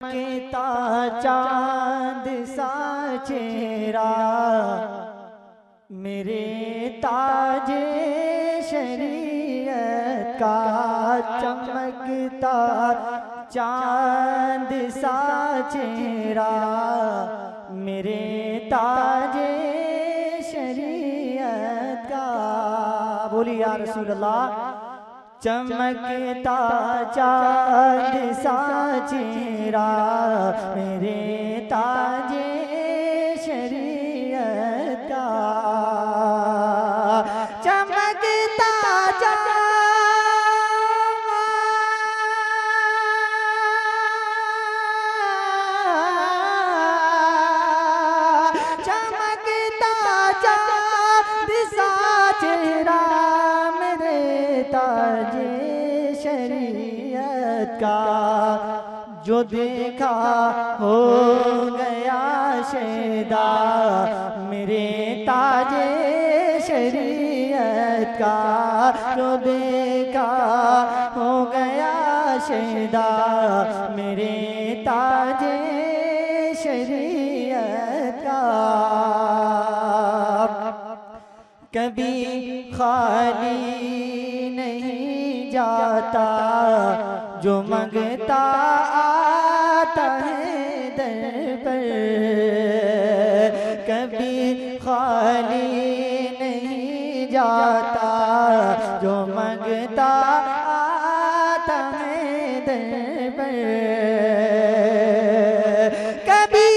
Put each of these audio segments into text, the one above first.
चमकता चांद सा चेहरा मेरे ताजे शरीयत का, चमकता चांद सा चेहरा मेरे ताजे शरीयत का। बोली या रसूल अल्लाह। चमकता चांद सा चेहरा मेरे ताजे शरीयत का, चमकता चमकता चांद सा चेहरा मेरे ताजे शरीयत का, जो देखा हो गया शैदा मेरे ताजे शरीयत का, जो देखा हो गया शैदा मेरे ताजे शरीयत का। कभी खाली नहीं जाता जो मंगता आता है दर पर, कभी खाली नहीं जाता जो मंगता आता है दर पर, कभी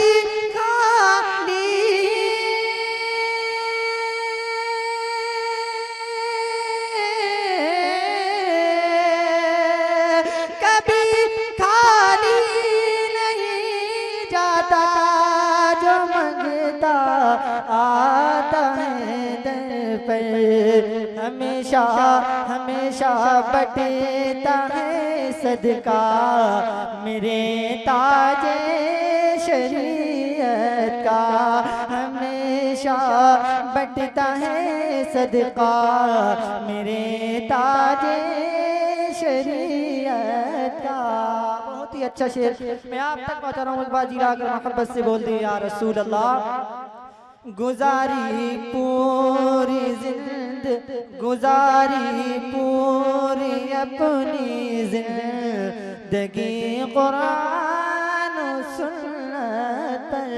जो मंगता आता है दर पर, हमेशा हमेशा बटेता है सदका मेरे ताजे शरीयत का, हमेशा बटता है सदका मेरे ताजे शरीयत का। बहुत ही अच्छा शेर मैं आप तक पहुंचा रहा हूँ। एक बार जीरा कर मोहब्बत से बोल दी या रसूल अल्लाह। गुजारी पूरी गुजारी पूरी अपनी जिंदगी कुरान सुन्नत पर,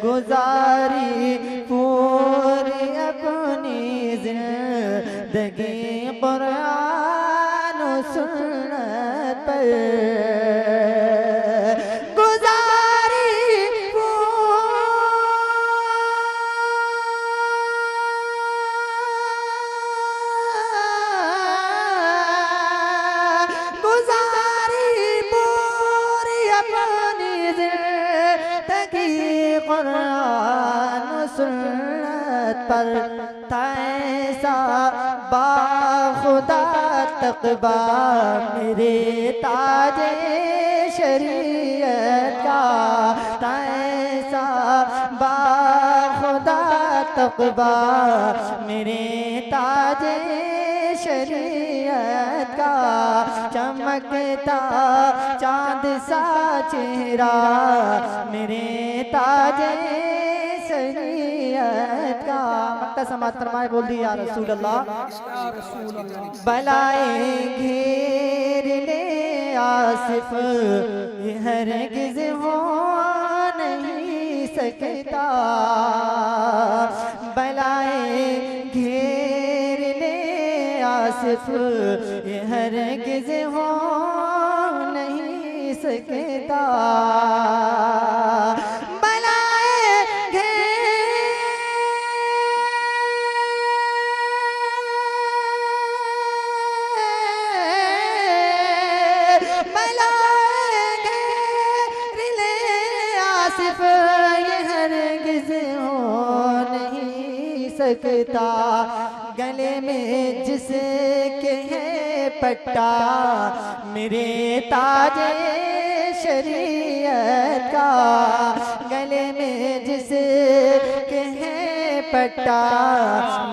गुजारी पूरी अपनी जिंदगी कुरान सुन्नत पर, कुरान सुन्नत पर तैसा बाखुदा तकबा मेरे ताजे शरीयत का, तैसा बाखुदा तकबा मेरे ताजे शरीयत का, चमकता चांद सा चेहरा मेरे ताजे शरीयत का। मक्का समात फरमाए बोल दी या रसूल अल्लाह। बलाए घेर ले आसिफ ये हरगिज़ हो नहीं सकता, बलाए घेर ले आसिफ ये हरगिज़ हो नहीं सकता, आसिफ ये हरगिज़ हो नहीं सकता, गले में जिसके है पट्टा मेरे ताजे शरीयत का, गले में जिसके है पट्टा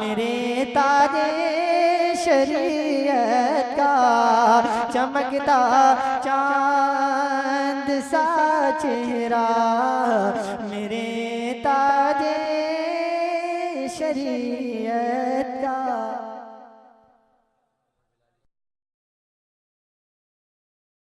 मेरे ताजे शरीयत का, चमकता चांद चांद सा चेहरा मेरे ताजे शरीयत का।